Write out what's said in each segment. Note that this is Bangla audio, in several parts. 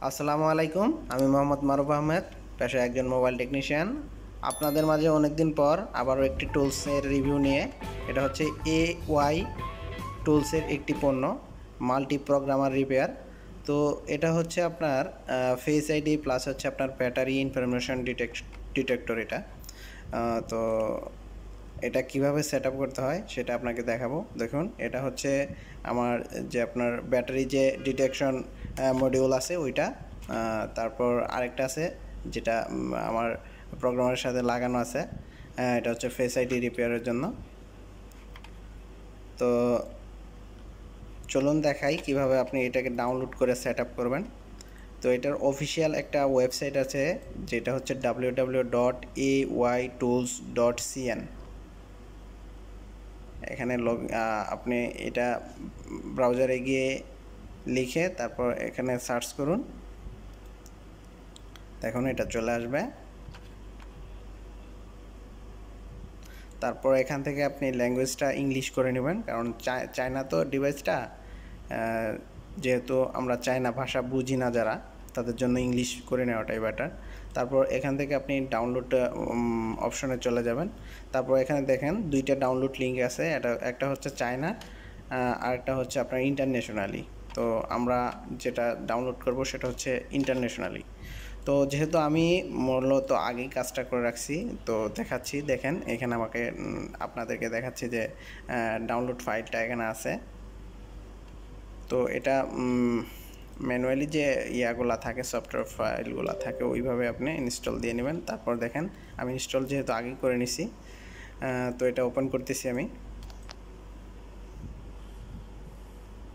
আসসালামু আলাইকুম। আমি মোহাম্মদ মারুফ আহমেদ, পেশায় একজন মোবাইল টেকনিশিয়ান। আপনাদের মাঝে অনেকদিন পর আবারও একটি টুলসের রিভিউ নিয়ে, এটা হচ্ছে এওয়াই টুলসের একটি পণ্য, মাল্টি প্রোগ্রামার রিপেয়ার। তো এটা হচ্ছে আপনার ফেস আইডি প্লাস হচ্ছে আপনার ব্যাটারি ইনফরমেশন ডিটেক্টর। তো এটা কিভাবে সেট আপ করতে হয় সেটা আপনাকে দেখাবো। দেখুন, এটা হচ্ছে আমার যে আপনার ব্যাটারি যে ডিটেকশন মডিউল আছে ওইটা। তারপর আরেকটা আছে যেটা আমার প্রোগ্রামের সাথে লাগানো আছে। এটা হচ্ছে ফেস আইডি রিপেয়ারের জন্য। তো চলুন দেখাই কিভাবে আপনি এটাকে ডাউনলোড করে সেট আপ করবেন। তো এটার অফিসিয়াল একটা ওয়েবসাইট আছে যেটা হচ্ছে www.aytools.cn। এখানে আপনি এটা ব্রাউজারে গিয়ে লিখে তারপর এখানে সার্চ করুন, দেখুন এটা চলে আসবে। তারপর এখান থেকে আপনি ল্যাঙ্গুয়েজটা ইংলিশ করে নেবেন, কারণ চায়না তো ডিভাইসটা, যেহেতু আমরা চায়না ভাষা বুঝি না যারা, তাদের জন্য ইংলিশ করে নেওয়াটাই বেটার। তারপর এখান থেকে আপনি ডাউনলোড অপশনে চলে যাবেন। তারপর এখানে দেখেন দুইটা ডাউনলোড লিঙ্ক আছে, একটা হচ্ছে চায়না, আর একটা হচ্ছে আপনার ইন্টারন্যাশনালি। তো আমরা যেটা ডাউনলোড করব সেটা হচ্ছে ইন্টারন্যাশনালি। তো যেহেতু আমি মূলত আগেই কাজটা করে রাখছি, তো দেখাচ্ছি, দেখেন এখানে আমাকে আপনাদেরকে দেখাচ্ছি যে ডাউনলোড ফাইলটা এখানে আছে। তো এটা ম্যানুয়ালি যে ইয়াগুলা থাকে, সফটওয়্যার ফাইলগুলো থাকে, ওইভাবে আপনি ইনস্টল দিয়ে নেবেন। তারপর দেখেন আমি ইনস্টল যেহেতু আগেই করে নিছি, তো এটা ওপেন করতেছি আমি।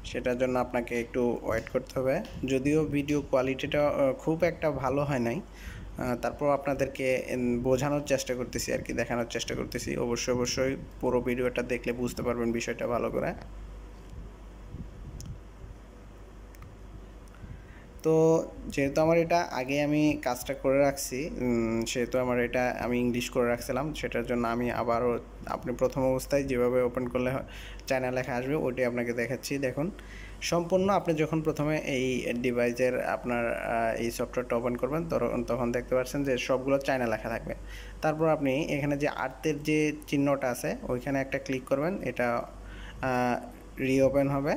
সেটার জন্য আপনাকে একটু ওয়েট করতে হবে, যদিও ভিডিও কোয়ালিটিটা খুব একটা ভালো হয় নাই, তারপর আপনাদেরকে বোঝানোর চেষ্টা করতেছি আর কি, দেখানোর চেষ্টা করতেছি। অবশ্যই পুরো ভিডিওটা দেখলে বুঝতে পারবেন বিষয়টা ভালো করে। তো যেহেতু আমার এটা আগে আমি কাজটা করে রাখছি, সেহেতু আমার এটা আমি ইংলিশ করে রাখছিলাম, সেটার জন্য আমি আবারও আপনি প্রথম অবস্থায় যেভাবে ওপেন করলে চায়না লেখা আসবে ওইটাই আপনাকে দেখাচ্ছি। দেখুন, সম্পূর্ণ আপনি যখন প্রথমে এই ডিভাইসের আপনার এই সফটওয়্যারটা ওপেন করবেন তখন দেখতে পাচ্ছেন যে সবগুলো চায়না লেখা থাকবে। তারপর আপনি এখানে যে আর্থের যে চিহ্নটা আছে ওইখানে একটা ক্লিক করবেন, এটা রিওপেন হবে।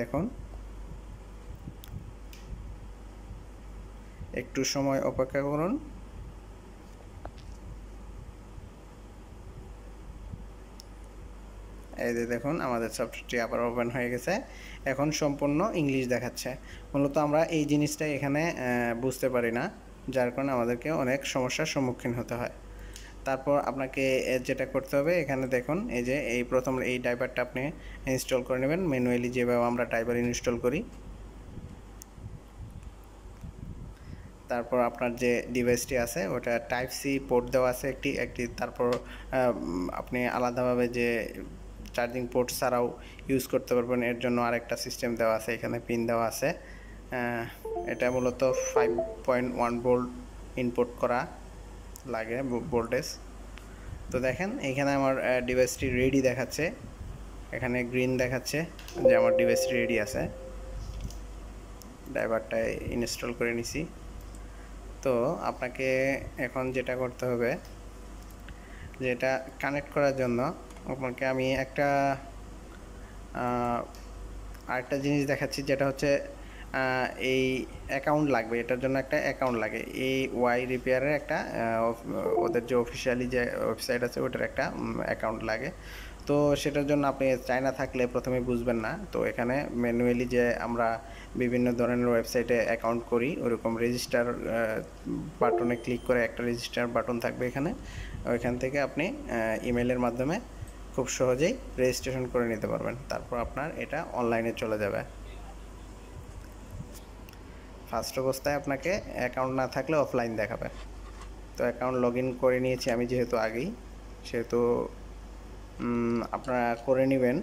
দেখুন, একটু সময় অপেক্ষা করুন। এই যে দেখুন আমাদের সফটওয়্যারটি আবার ওপেন হয়ে গেছে। এখন সম্পূর্ণ ইংলিশ দেখাচ্ছে। মূলত আমরা এই জিনিসটাই এখানে বুঝতে পারি না, যার কারণে আমাদেরকে অনেক সমস্যার সম্মুখীন হতে হয়। তারপর আপনাকে যেটা করতে হবে, এখানে দেখুন এই যে এই প্রথম এই ড্রাইভারটা আপনি ইনস্টল করে নেবেন ম্যানুয়ালি, যেভাবে আমরা ড্রাইভার ইনস্টল করি। তারপর আপনার যে ডিভাইসটি আছে ওটা টাইপ সি পোর্ট দেওয়া আছে একটি। তারপর আপনি আলাদাভাবে যে চার্জিং পোর্ট ছাড়াও ইউজ করতে পারবেন, এর জন্য আরেকটা সিস্টেম দেওয়া আছে, এখানে পিন দেওয়া আছে। এটা মূলত 5.1 ভোল্ট ইনপুট করা লাগে ভোল্টেজ। তো দেখেন এখানে আমার ডিভাইসটি রেডি দেখাচ্ছে, এখানে গ্রিন দেখাচ্ছে যে আমার ডিভাইসটি রেডি আছে। ড্রাইভারটা ইনস্টল করে নিছি। তো আপনাকে এখন যেটা করতে হবে, যেটা কানেক্ট করার জন্য আপনাকে আমি আরেকটা জিনিস দেখাচ্ছি, যেটা হচ্ছে এই অ্যাকাউন্ট লাগবে। এটার জন্য একটা অ্যাকাউন্ট লাগে, এই ওয়াই রিপেয়ারের একটা ওদের যে অফিসিয়ালি যে ওয়েবসাইট আছে ওটার একটা অ্যাকাউন্ট লাগে। তো সেটার জন্য আপনি চায়না থাকলে প্রথমে বুঝবেন না। তো এখানে ম্যানুয়ালি যে আমরা বিভিন্ন ধরনের ওয়েবসাইটে অ্যাকাউন্ট করি, ওরকম রেজিস্টার বাটনে ক্লিক করে একটা রেজিস্টার বাটন থাকবে এখানে, ওইখান থেকে আপনি ইমেলের মাধ্যমে খুব সহজেই রেজিস্ট্রেশন করে নিতে পারবেন। তারপর আপনার এটা অনলাইনে চলে যাবে। ফার্স্ট অবস্থায় আপনাকে অ্যাকাউন্ট না থাকলে অফলাইন দেখাবে। তো অ্যাকাউন্ট লগ ইন করে নিয়েছি আমি যেহেতু আগেই, সেহেতু আপনারা করে নেবেন।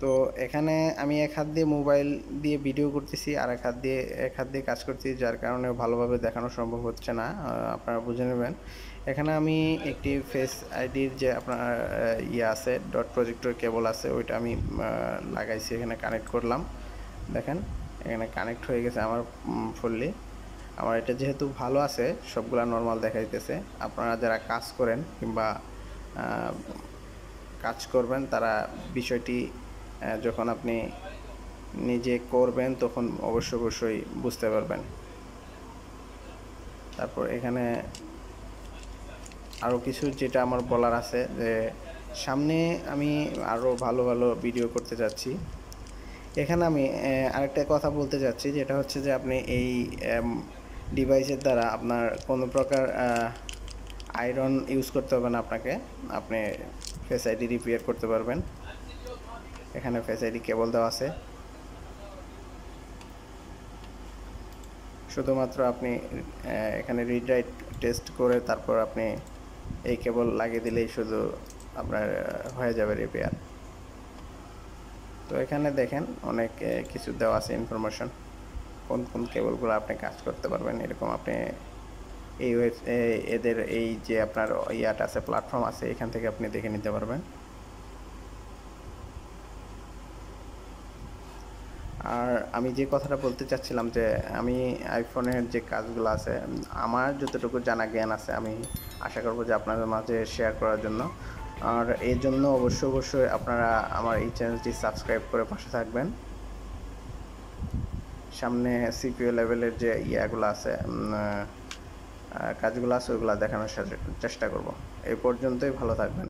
তো এখানে আমি এক হাত দিয়ে মোবাইল দিয়ে ভিডিও করতেছি, আর এক হাত দিয়ে কাজ করতেছি, যার কারণে ভালোভাবে দেখানো সম্ভব হচ্ছে না, আপনারা বুঝে নেবেন। এখানে আমি একটি ফেস আইডির যে আপনার ইয়ে আছে ডট প্রজেক্টর কেবল আছে ওইটা আমি লাগাইছি, এখানে কানেক্ট করলাম। দেখেন এখানে কানেক্ট হয়ে গেছে আমার ফুললি। আমার এটা যেহেতু ভালো আছে সবগুলা নর্মাল দেখাইতেছে। আপনারা যারা কাজ করেন কিংবা কাজ করবেন তারা বিষয়টি যখন আপনি নিজে করবেন তখন অবশ্যই বুঝতে পারবেন। তারপর এখানে আরও কিছু যেটা আমার বলার আছে যে সামনে আমি আরও ভালো ভিডিও করতে যাচ্ছি। এখানে আমি আরেকটা কথা বলতে চাচ্ছি, যেটা হচ্ছে যে আপনি এই ডিভাইসের দ্বারা আপনার কোনো প্রকার আয়রন ইউজ করতে হবে না আপনাকে, আপনি ফেস আইডি রিপেয়ার করতে পারবেন। এখানে ফেস আইডি কেবল দেওয়া আছে, শুধুমাত্র আপনি এখানে রিড রাইট টেস্ট করে তারপর আপনি এই কেবল লাগিয়ে দিলেই শুধু আপনার হয়ে যাবে রিপেয়ার। তো এখানে দেখেন অনেক কিছু দেওয়া আছে ইনফরমেশন, কোন কেবলগুলো আপনি কাজ করতে পারবেন। এরকম আপনি এই এদের এই যে আপনার ইয়াটা আছে প্ল্যাটফর্ম আছে, এখান থেকে আপনি দেখে নিতে পারবেন। আর আমি যে কথাটা বলতে চাচ্ছিলাম যে আমি আইফোনের যে কাজগুলো আছে আমার যতটুকু জানা জ্ঞান আছে আমি আশা করব যে আপনাদের মাঝে শেয়ার করার জন্য। আর এর জন্য অবশ্যই আপনারা আমার এই চ্যানেলটি সাবস্ক্রাইব করে পাশে থাকবেন। সামনে সিপিইউ লেভেলের যে ইয়াগুলো আছে কাজগুলো আছে ওইগুলো দেখানোর চেষ্টা করব। এই পর্যন্তই, ভালো থাকবেন।